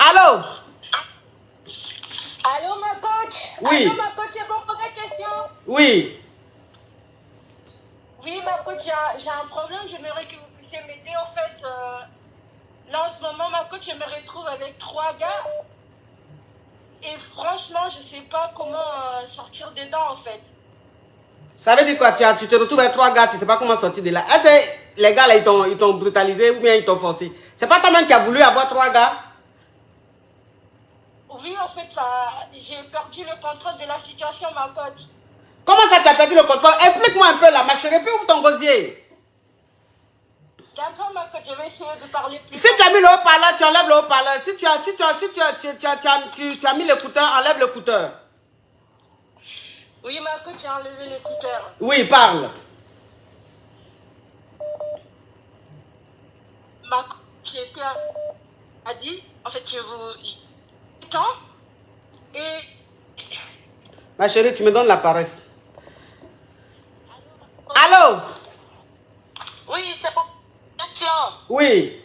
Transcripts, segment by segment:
Allô? Allô, ma coach? Oui. Allô, ma coach, c'est bon pour la question? Oui. Oui, ma coach, j'ai un problème. J'aimerais que vous puissiez m'aider. En fait, là, en ce moment, ma coach, je me retrouve avec 3 gars. Et franchement, je sais pas comment sortir dedans, en fait. Ça veut dire quoi? Tu te retrouves avec 3 gars, tu sais pas comment sortir de là. Est-ce que les gars là, ils t'ont brutalisé ou bien ils t'ont forcé? C'est pas toi-même qui as voulu avoir 3 gars? Oui, en fait, j'ai perdu le contrôle de la situation, ma coach. Comment ça tu as perdu le contrôle? Explique-moi un peu là, ma chérie, puis ouvre ton gosier. D'accord, ma coach, je vais essayer de parler plus Si fort. tu as mis le haut-parleur, tu enlèves le haut-parleur. Si tu as mis l'écouteur, enlève l'écouteur. Oui, ma coach, j'ai enlevé l'écouteur. Oui, parle. Ma coach a dit, en fait, je vous... Temps et... Ma chérie, tu me donnes la paresse. Allô? Oui, c'est pour question. Oui.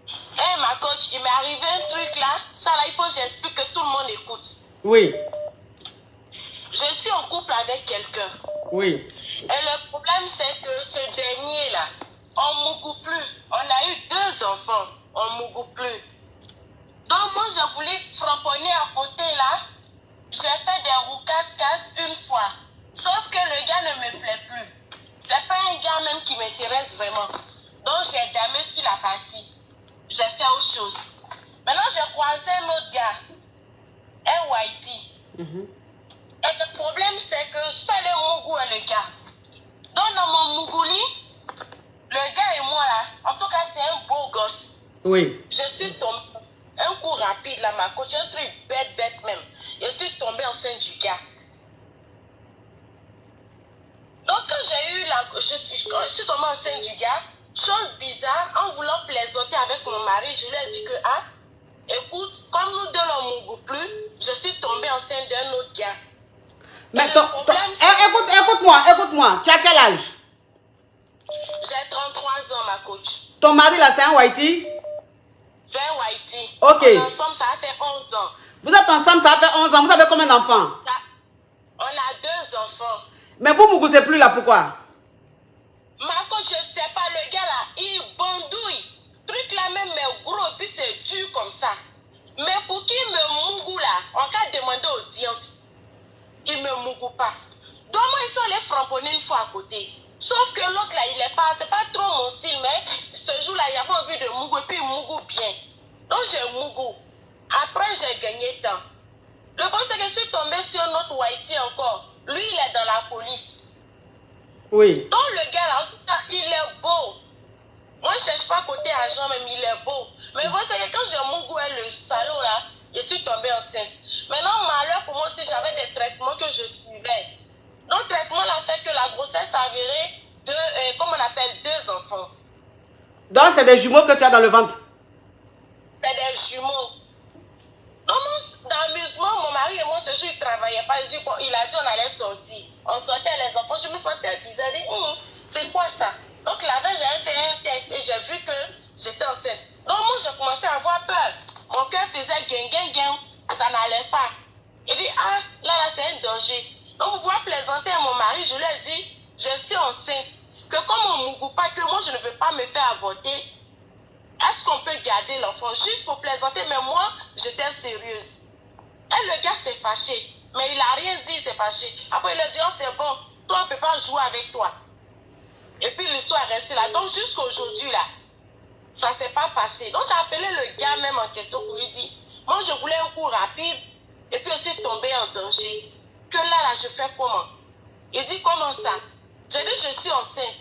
Eh, ma coach, il m'est arrivé un truc là. Ça là, il faut que j'explique que tout le monde écoute. Oui. Je suis en couple avec quelqu'un. Oui. Et le problème, c'est que ce dernier là, on ne mougoue plus. On a eu 2 enfants. On ne mougoue plus. Donc, moi, je voulais framponner à côté là. J'ai fait des roucasse-casse une fois. Sauf que le gars ne me plaît plus. C'est pas un gars même qui m'intéresse vraiment. Donc, j'ai damé sur la partie. J'ai fait autre chose. Maintenant, j'ai croisé un autre gars. Un whitey. Et le problème, c'est que seul le mougou est le gars. Donc, dans mon mougouli, le gars et moi là, en tout cas, c'est un beau gosse. Oui. Je suis tombée, un coup rapide là, ma coach, un truc bête même. Je suis tombée enceinte du gars. Donc quand j'ai eu je suis tombée enceinte du gars, chose bizarre, en voulant plaisanter avec mon mari, je lui ai dit que, écoute, comme nous deux ne mougou plus, je suis tombée enceinte d'un autre gars. Mais problème, écoute-moi. Tu as quel âge? j'ai 33 ans, ma coach. Ton mari là, c'est un whitey? C'est un whitey. Ok. On est ensemble, ça a fait 11 ans. Vous êtes ensemble, ça fait 11 ans. Vous avez combien d'enfants? On a 2 enfants. Mais vous ne mougoussez plus là, pourquoi? Ma coach, je sais pas, le gars là, il bandouille. Truc là même, mais gros, puis c'est dur comme ça. Mais pour qu'il me mougou là, on va demander audience. Il me mougou pas. Donc moi, ils sont allés framponner une fois à côté. Sauf que l'autre là, il est pas, c'est pas trop mon style, mais ce jour-là, il n'y a pas envie de mougou, et puis il mougou bien. Donc j'ai mougou. Après, j'ai gagné temps. Le bon, c'est que je suis tombée sur notre whitey encore. Lui, il est dans la police. Oui. Donc le gars là, en tout cas, il est beau. Moi, je cherche pas côté argent, même il est beau. Mais bon, c'est que quand j'ai mougou le salaud là, je suis tombée enceinte. Maintenant, malheur pour moi aussi, j'avais des traitements que je suivais. Donc, le traitement là fait que la grossesse s'avérait comme on appelle, 2 enfants. Donc, c'est des jumeaux que tu as dans le ventre? C'est des jumeaux. Donc, dans l'amusement, mon mari et moi, ce jour, il ne travaillait pas. Il a dit on allait sortir. On sortait les enfants. Je me sentais bizarre. Je dis, c'est quoi ça? Donc, la veille, j'avais fait un test et j'ai vu que j'étais enceinte. Donc, moi, j'ai commencé à avoir peur. Mon cœur faisait gain. Ça n'allait pas. Il dit, là, c'est un danger. Donc, pour pouvoir plaisanter à mon mari, je lui ai dit, je suis enceinte. Que comme on ne mougou pas, que moi, je ne veux pas me faire avorter. Est-ce qu'on peut garder l'enfant juste pour plaisanter? Mais moi, j'étais sérieuse. Et le gars s'est fâché. Mais il n'a rien dit, il s'est fâché. Après, il a dit, c'est bon, toi, on ne peut pas jouer avec toi. Et puis, l'histoire est restée là. Donc, jusqu'à aujourd'hui, là, ça ne s'est pas passé. Donc, j'ai appelé le gars même en question pour lui dire, moi, je voulais un coup rapide. Et puis, je suis tombée en danger. Que là, je fais comment? Il dit, comment ça? J'ai dit, je suis enceinte.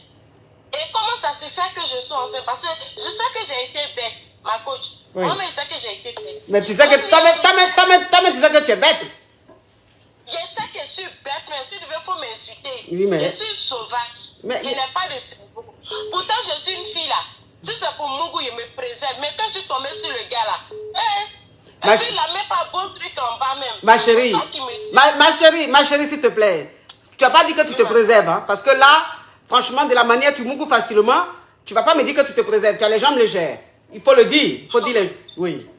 Et comment ça se fait que je suis enceinte? Parce que je sais que j'ai été bête, ma coach. Oui. Moi, mais je sais que j'ai été bête. Mais tu sais que toi-même, tu sais que tu es bête. Je sais que je suis bête, mais si tu veux, il faut m'insulter. Oui, mais... Je suis sauvage. Mais... Il n'est pas de cerveau. Pourtant, je suis une fille là. Si c'est pour Mougou, il me préserve. Mais quand je suis tombée sur le gars là, et puis il n'a même pas bon truc en bas même. Ma chérie, ma chérie, s'il te plaît. Tu n'as pas dit que tu te préserves, hein? Parce que là, franchement, de la manière tu mougou facilement, tu ne vas pas me dire que tu te préserves. Tu as les jambes légères. Il faut le dire. Il faut dire les... Oui.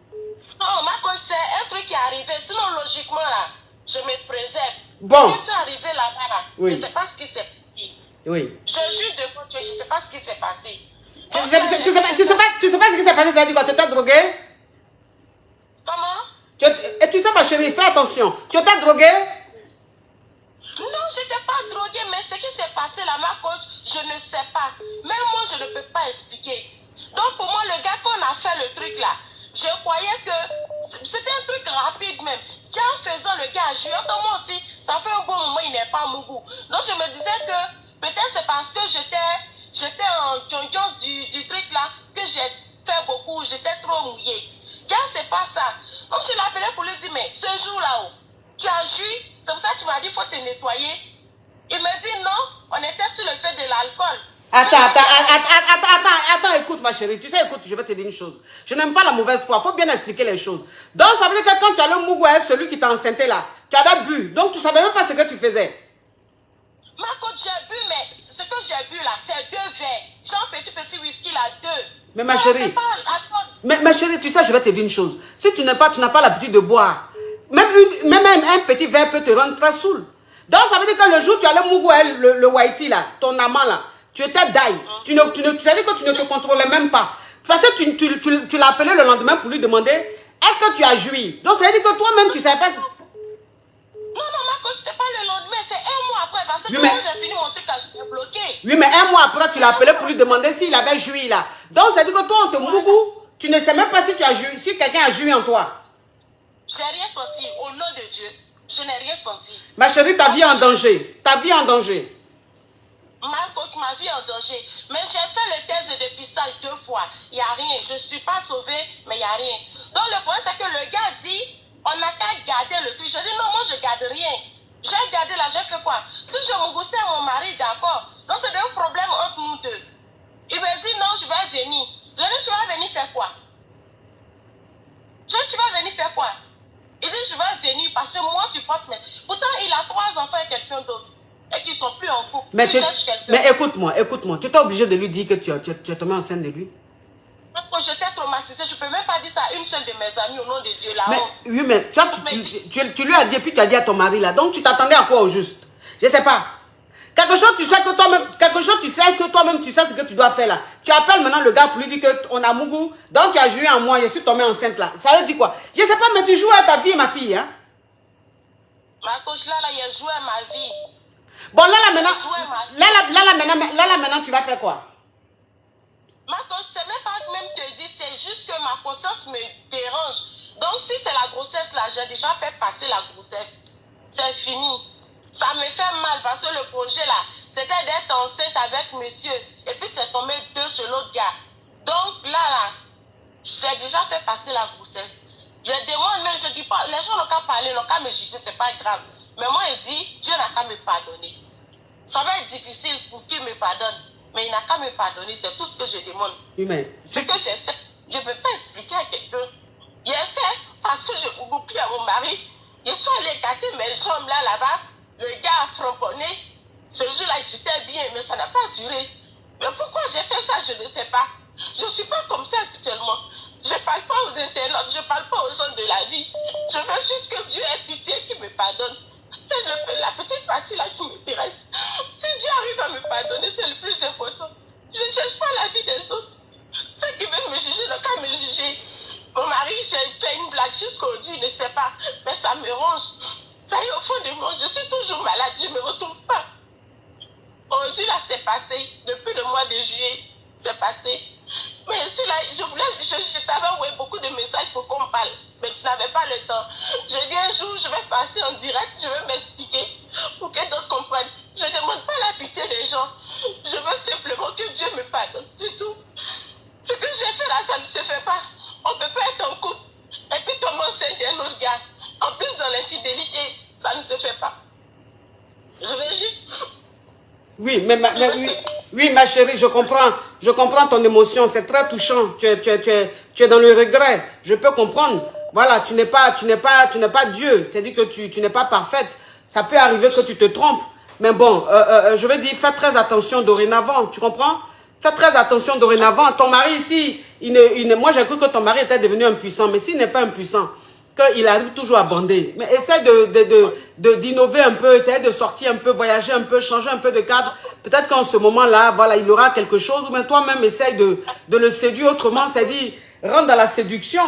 truc qui est arrivé. Sinon, logiquement, là, je me préserve. Bon. Quand je suis arrivée là-bas, là, Oui. je ne sais pas ce qui s'est passé. Oui. Je jure de mon Dieu, je ne sais pas ce qui s'est passé. Tu sais pas ce qui s'est passé, ça dit quoi? Tu t'es drogué? Comment? Et tu sais, ma chérie, fais attention. Tu t'es drogué? Non, je n'étais pas droguée, mais ce qui s'est passé là, ma coach, je ne sais pas. Même moi, je ne peux pas expliquer. Donc, pour moi, le gars qu'on a fait le truc là, je croyais que c'était un truc rapide même. Tiens, en faisant le gars, je suis moi aussi, ça fait un bon moment, il n'est pas Mougou. Donc, je me disais que peut-être c'est parce que j'étais en tchonchos du truc là, que j'ai fait beaucoup, j'étais trop mouillée. Tiens, c'est pas ça. Donc, je l'ai appelé pour lui dire, mais ce jour là-haut, tu as joui, c'est pour ça que tu m'as dit, il faut te nettoyer. Il me dit non, on était sur le fait de l'alcool. Attends, écoute ma chérie, tu sais, écoute, je vais te dire une chose. Je n'aime pas la mauvaise foi, il faut bien expliquer les choses. Donc ça veut dire que quand tu as le Mougou, celui qui t'a enceinté là, tu avais bu, donc tu ne savais même pas ce que tu faisais. Ma coach, j'ai bu, mais ce que j'ai bu là, c'est 2 verres. J'ai un petit whisky là, 2. Mais ma chérie, ma chérie, tu sais, je vais te dire une chose. Si tu n'as pas l'habitude de boire, même un petit verre peut te rendre très saoul. Donc ça veut dire que le jour où tu as le Mougou, le whitey là, ton amant là, tu étais daille. Tu as dit que tu ne te contrôlais même pas. Parce que tu l'as appelé le lendemain pour lui demander est-ce que tu as joui. Donc ça veut dire que toi-même tu ne savais pas. Non, ma coach, c'était pas le lendemain, c'est 1 mois après. Parce que oui, moi j'ai fini mon truc quand je suis bloqué. Oui, mais 1 mois après, tu l'as appelé pour lui demander s'il avait joui là. Donc ça veut dire que toi, on te Mougou, tu ne sais même pas si tu as joui, si quelqu'un a joui en toi. J'ai rien senti, au nom de Dieu. Je n'ai rien senti. Ma chérie, ta vie est en danger. Ta vie est en danger. Ma coach, ma vie est en danger. Mais j'ai fait le test de dépistage 2 fois. Il n'y a rien. Je ne suis pas sauvée, mais il n'y a rien. Donc le problème, c'est que le gars dit, on n'a qu'à garder le truc. Je dis, non, moi, je ne garde rien. J'ai gardé là, j'ai fait quoi? Si je me goussais à mon mari, d'accord. Donc c'est un problème entre nous deux. Il me dit, non, je vais venir. Je dis, tu vas venir faire quoi? Je dis, tu vas venir faire quoi? Il dit, je vais venir parce que moi, tu portes mes... Pourtant, il a 3 enfants et quelqu'un d'autre. Et qui ne sont plus en couple. Mais écoute-moi. Tu étais obligé de lui dire que tu es tombée enceinte de lui. J'étais traumatisée. Je ne peux même pas dire ça à une seule de mes amies au nom des yeux, la honte. Oui, mais tu lui as dit, et puis tu as dit à ton mari là. Donc tu t'attendais à quoi au juste? Je ne sais pas. Quelque chose, tu sais que toi-même, tu sais ce que tu dois faire là. Tu appelles maintenant le gars pour lui dire qu'on a Mougou, donc tu as joué en moi, je suis tombée enceinte là. Ça veut dire quoi? Je ne sais pas, mais tu joues à ta vie, ma fille, hein? Ma coach, là, il a joué à ma vie. Bon, là, maintenant, tu vas faire quoi? Ma coach, c'est même pas même te dire, c'est juste que ma conscience me dérange. Donc, si c'est la grossesse là, j'ai déjà fait passer la grossesse. C'est fini. Ça me fait mal parce que le projet là, c'était d'être enceinte avec monsieur. Et puis c'est tombé 2 sur l'autre gars. Donc là, j'ai déjà fait passer la grossesse. Je demande, mais je dis pas, les gens n'ont qu'à parler, n'ont qu'à me juger, c'est pas grave. Mais moi, il dit, Dieu n'a qu'à me pardonner. Ça va être difficile pour qu'il me pardonne. Mais il n'a qu'à me pardonner, c'est tout ce que je demande. Oui, mais... Ce que j'ai fait, je ne peux pas expliquer à quelqu'un. J'ai fait parce que je m'oublie à mon mari. Je suis allée gâter mes jambes là-bas. Le gars a framponné. Ce jour-là, j'étais bien, mais ça n'a pas duré. Mais pourquoi j'ai fait ça, je ne sais pas. Je ne suis pas comme ça actuellement. Je ne parle pas aux internautes, je ne parle pas aux gens de la vie. Je veux juste que Dieu ait pitié, qu'il me pardonne. C'est la petite partie là qui m'intéresse. Si Dieu arrive à me pardonner, c'est le plus important. Je ne cherche pas la vie des autres. Ceux qui veulent me juger n'ont qu'à me juger. Mon mari, j'ai fait une blague jusqu'aujourd'hui, il ne sait pas. Mais ça me ronge. Ça y est au fond de moi, je suis toujours malade, je ne me retrouve pas. Aujourd'hui, là, c'est passé. Depuis le mois de juillet, c'est passé. Mais ici, là, je t'avais envoyé beaucoup de messages pour qu'on parle. Mais tu n'avais pas le temps. Je dis un jour, je vais passer en direct, je vais m'expliquer pour que d'autres comprennent. Je ne demande pas la pitié des gens. Je veux simplement que Dieu me pardonne. C'est tout. Ce que j'ai fait là, ça ne se fait pas. On ne peut pas être en couple et puis tomber enceinte d'un autre gars. En plus, dans l'infidélité, ça ne se fait pas. Je veux juste... Oui, oui, ma chérie, je comprends ton émotion, c'est très touchant. Tu es dans le regret, je peux comprendre. Voilà, tu n'es pas Dieu, c'est-à-dire que tu n'es pas parfaite. Ça peut arriver que tu te trompes, mais bon, je veux dire, fais très attention dorénavant, tu comprends? Fais très attention dorénavant. Ton mari ici, moi j'ai cru que ton mari était devenu impuissant, mais s'il n'est pas impuissant, qu'il arrive toujours à bander. Mais essaie d'innover un peu, essaie de sortir un peu, voyager un peu, changer un peu de cadre. Peut-être qu'en ce moment-là, voilà, il aura quelque chose. Ou même toi-même, essaie de le séduire autrement. C'est-à-dire, rentre dans la séduction.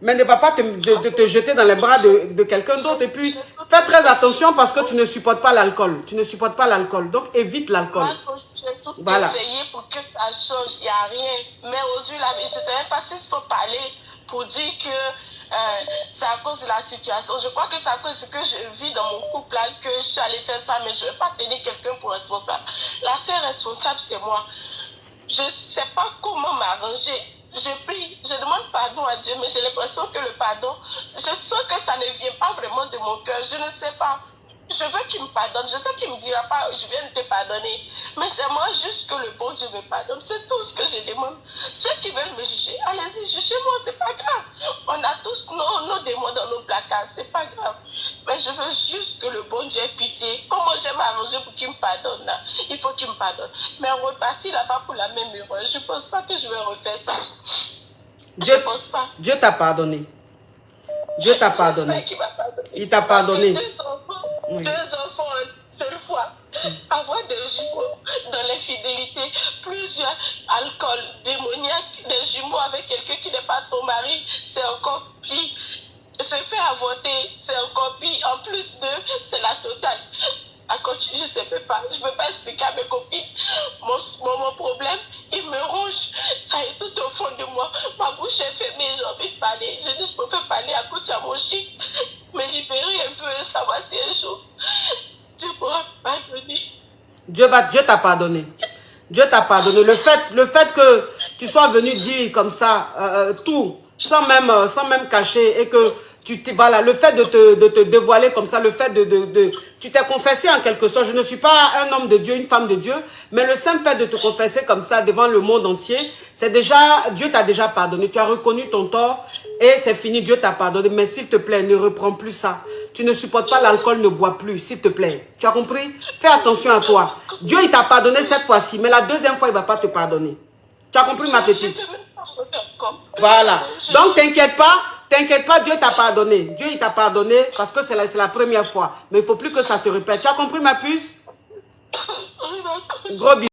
Mais ne va pas te jeter dans les bras de quelqu'un d'autre. Et puis, fais très attention parce que tu ne supportes pas l'alcool. Tu ne supportes pas l'alcool. Donc, évite l'alcool. J'ai tout Voilà. essayé pour que ça change. Il n'y a rien. Mais aujourd'hui, là, je ne sais même pas s'il faut parler pour dire que c'est à cause de la situation. Je crois que c'est à cause de ce que je vis dans mon couple là que je suis allée faire ça. Mais je ne vais pas tenir quelqu'un pour responsable. La seule responsable, c'est moi. Je ne sais pas comment m'arranger. Je prie, je demande pardon à Dieu, mais j'ai l'impression que le pardon, je sens que ça ne vient pas vraiment de mon cœur. Je ne sais pas. Je veux qu'il me pardonne. Je sais qu'il ne me dira pas, je viens de te pardonner. Mais j'aimerais juste que le bon Dieu me pardonne. C'est tout ce que je demande. Ceux qui veulent me juger, allez-y, jugez-moi, c'est pas grave. On a tous nos démons dans nos placards, c'est pas grave. Mais je veux juste que le bon Dieu ait pitié. Comment j'aime m'arranger pour qu'il me pardonne là? Il faut qu'il me pardonne. Mais on repartit là-bas pour la même erreur. Je ne pense pas que je vais refaire ça. Je ne pense pas. Dieu t'a pardonné. Dieu t'a pardonné. Il t'a pardonné. Deux enfants une seule fois, avoir des jumeaux dans l'infidélité, plusieurs alcool démoniaque, des jumeaux avec quelqu'un qui n'est pas ton mari, c'est encore pire. Se faire avorter, c'est encore pire. En plus de, c'est la totale. Je ne sais pas, je ne peux pas expliquer à mes copines mon problème. Il me ronge, ça est tout au fond de moi. Ma bouche est fermée, j'ai envie de parler. Je dis, je préfère parler à côté à mon chien, me libérer un peu, savoir si un jour Dieu pourra pardonner. Dieu t'a pardonné. Dieu t'a pardonné. Le fait que tu sois venu dire comme ça tout, sans même cacher, et que voilà, le fait de te dévoiler comme ça, le fait tu t'es confessé en quelque sorte. Je ne suis pas un homme de Dieu, une femme de Dieu, mais le simple fait de te confesser comme ça devant le monde entier, c'est déjà, Dieu t'a déjà pardonné. Tu as reconnu ton tort et c'est fini, Dieu t'a pardonné. Mais s'il te plaît, ne reprends plus ça. Tu ne supportes pas l'alcool, ne bois plus, s'il te plaît. Tu as compris? Fais attention à toi. Dieu, il t'a pardonné cette fois-ci, mais la deuxième fois, il ne va pas te pardonner. Tu as compris, ma petite? Voilà. Donc, t'inquiète pas, Dieu t'a pardonné. Dieu, il t'a pardonné parce que c'est la première fois. Mais il ne faut plus que ça se répète. Tu as compris, ma puce? Gros bisous.